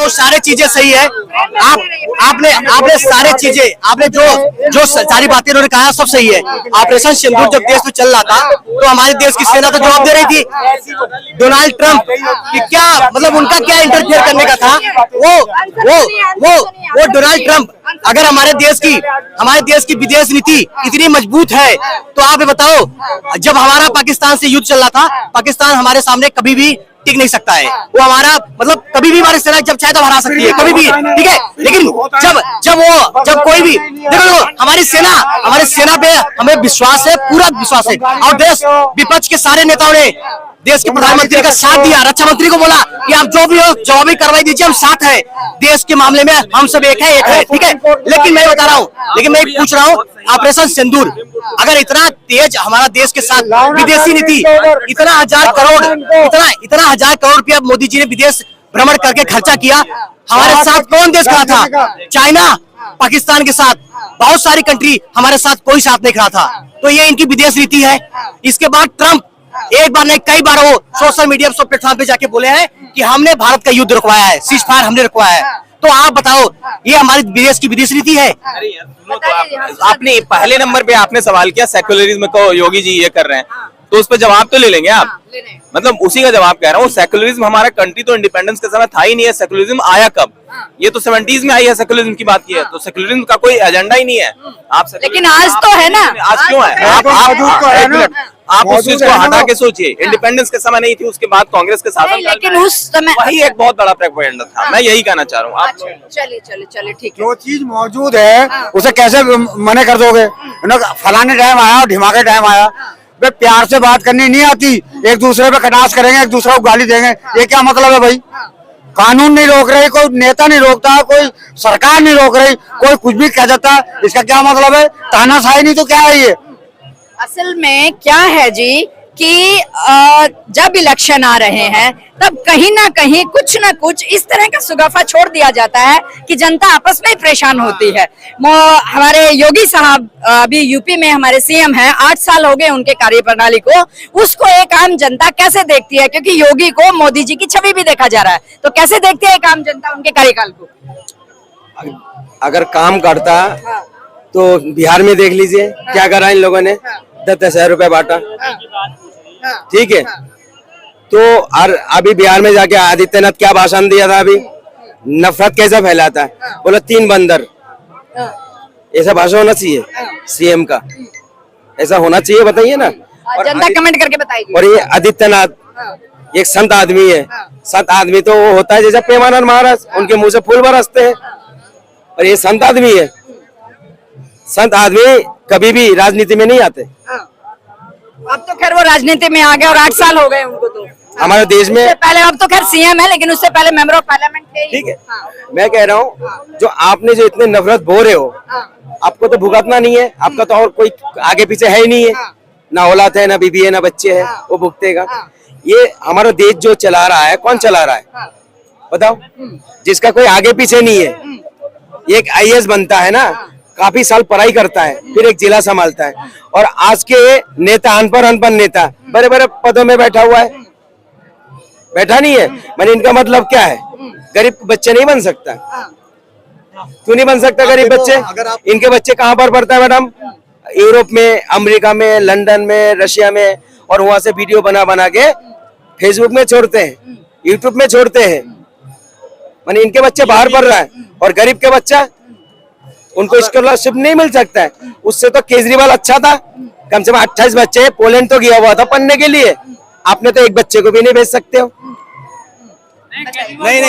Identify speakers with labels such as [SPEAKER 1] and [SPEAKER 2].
[SPEAKER 1] तो सारी चीजें सही है। आपने सारी चीजें, आपने जो सारी बातें उन्होंने कहा सब सही है। ऑपरेशन सिंदूर जब देश में चल रहा था तो हमारे देश की सेना तो जवाब दे रही थी। डोनाल्ड ट्रंप कि क्या मतलब उनका क्या इंटरफेयर करने का था? वो डोनाल्ड ट्रंप अगर हमारे देश की विदेश नीति इतनी मजबूत है तो आप ये बताओ, जब हमारा पाकिस्तान से युद्ध चल रहा था, पाकिस्तान हमारे सामने कभी भी टिक नहीं सकता है। वो हमारा मतलब कभी भी हमारी सेना जब चाहे तो हरा सकती है, कभी भी, ठीक है। लेकिन जब कोई भी देखो हमारी सेना पे हमें विश्वास है, पूरा विश्वास है। और देश विपक्ष के सारे नेताओं ने देश के प्रधानमंत्री का साथ दिया, रक्षा मंत्री को बोला कि आप जो भी हो जवाबी कार्रवाई दीजिए, हम साथ हैं देश के मामले में, हम सब एक है, ठीक है। लेकिन मैं बता रहा हूँ, पूछ रहा हूँ, ऑपरेशन सिंदूर अगर इतना तेज हमारा देश के साथ विदेशी नीति, इतना हजार करोड़ रुपया मोदी जी ने विदेश भ्रमण करके खर्चा किया, हमारे साथ कौन देश खड़ा था? चाइना, पाकिस्तान के साथ बहुत सारी कंट्री हमारे साथ कोई साथ नहीं खड़ा था। तो ये इनकी विदेश नीति है। इसके बाद ट्रंप एक बार नहीं कई बार वो सोशल मीडिया सब प्लेटफॉर्म पे जाके बोले हैं कि हमने भारत का युद्ध रुकवाया है, सीज फायर हमने रुकवाया है। तो आप बताओ, ये हमारी देश की विदेश नीति है?
[SPEAKER 2] अरे यार सुनो, तो आपने पहले नंबर पे आपने सवाल किया सेक्युलरिज्म को योगी जी ये कर रहे हैं, तो उस पर जवाब तो ले लेंगे आप। मतलब उसी का जवाब कह रहा हूँ। सेक्युलरिज्म हमारा कंट्री तो इंडिपेंडेंस के समय था ही नहीं है। सेक्युलरिज्म आया कब? ये तो 70s में आई है सेक्युलरिज्म की बात की है। तो सेक्युलरिज्म का कोई एजेंडा ही नहीं है। आप
[SPEAKER 3] लेकिन आज तो है ना,
[SPEAKER 2] आज क्यों है? आप उस चीज को हटा के सोचिए, इंडिपेंडेंस के समय नहीं थी, उसके बाद कांग्रेस के शासन,
[SPEAKER 3] लेकिन उस समय
[SPEAKER 2] वही एक बहुत बड़ा प्रोपेगेंडा था। मैं यही कहना चाह रहा हूँ।
[SPEAKER 3] चलिए ठीक है।
[SPEAKER 4] जो चीज मौजूद है उसे कैसे मना कर दोगे? फलाने टाइम आया, ढिमाके टाइम आया, वे प्यार से बात करनी नहीं आती, एक दूसरे पे कटास करेंगे, एक दूसरे को गाली देंगे। ये क्या मतलब है भाई? कानून नहीं रोक रही, कोई नेता नहीं रोकता, कोई सरकार नहीं रोक रही, कोई कुछ भी कह देता, इसका क्या मतलब है? तानाशाही नहीं तो क्या है ये?
[SPEAKER 3] असल में क्या है जी कि जब इलेक्शन आ रहे हैं तब कहीं ना कहीं कुछ ना कुछ इस तरह का सुगाफा छोड़ दिया जाता है कि जनता आपस में परेशान होती है। हमारे योगी साहब अभी यूपी में हमारे सीएम हैं, 8 साल हो गए उनके कार्यप्रणाली को, उसको एक आम जनता कैसे देखती है? क्योंकि योगी को मोदी जी की छवि भी देखा जा रहा है, तो कैसे देखती है एक आम जनता उनके कार्यकाल को?
[SPEAKER 5] अगर काम करता तो बिहार में देख लीजिए क्या करा इन लोगों ने, 10,000 रुपए बांटा, ठीक है। तो अभी बिहार में जाके आदित्यनाथ क्या भाषण दिया था? अभी नफरत कैसे फैलाता है, बोला 3 बंदर। ऐसा भाषण होना चाहिए सीएम का? ऐसा होना चाहिए? बताइए ना।
[SPEAKER 3] और जनता कमेंट करके बताएगी।
[SPEAKER 5] और ये आदित्यनाथ एक संत आदमी है। संत आदमी तो वो होता है जैसे प्रेमानंद महाराज, उनके मुंह से फूल बरसते हैं, और ये संत आदमी है। संत आदमी कभी भी राजनीति में नहीं आते।
[SPEAKER 3] अब तो खैर वो राजनीति में आ गए और 8 साल हो गए उनको। तो
[SPEAKER 5] हमारे देश में
[SPEAKER 3] पहले, अब तो खैर सीएम है, लेकिन उससे पहले मेंबर ऑफ पार्लियामेंट थे।
[SPEAKER 5] ठीक है। मैं कह रहा हूँ जो आपने जो इतने नफरत बो रहे हो, आपको तो भुगतना नहीं है, आपका तो और कोई आगे पीछे है ही नहीं है, ना औलाद है, ना बीबी है, ना बच्चे है, वो भुगतेगा। ये हमारा देश जो चला रहा है, कौन चला रहा है बताओ? जिसका कोई आगे पीछे नहीं है। एक IAS बनता है ना, काफी साल पढ़ाई करता है, फिर एक जिला संभालता है, और आज के नेता अनपढ़ नेता बड़े बड़े पदों में बैठा हुआ है, बैठा नहीं है। मैंने इनका मतलब क्या है? गरीब बच्चे नहीं बन सकता। क्यों नहीं बन सकता गरीब बच्चे? इनके बच्चे कहाँ पर पढ़ता है मैडम? यूरोप में, अमेरिका में, लंदन में, रशिया में, और वहां से वीडियो बना के फेसबुक में छोड़ते हैं, यूट्यूब में छोड़ते हैं। मैंने इनके बच्चे बाहर पढ़ रहा है, और गरीब के बच्चा उनको स्कॉलरशिप नहीं मिल सकता है। उससे तो केजरीवाल अच्छा था, कम से कम 28 बच्चे पोलैंड तो गया हुआ था पढ़ने के लिए। आपने तो एक बच्चे को भी नहीं भेज सकते हो।
[SPEAKER 1] नहीं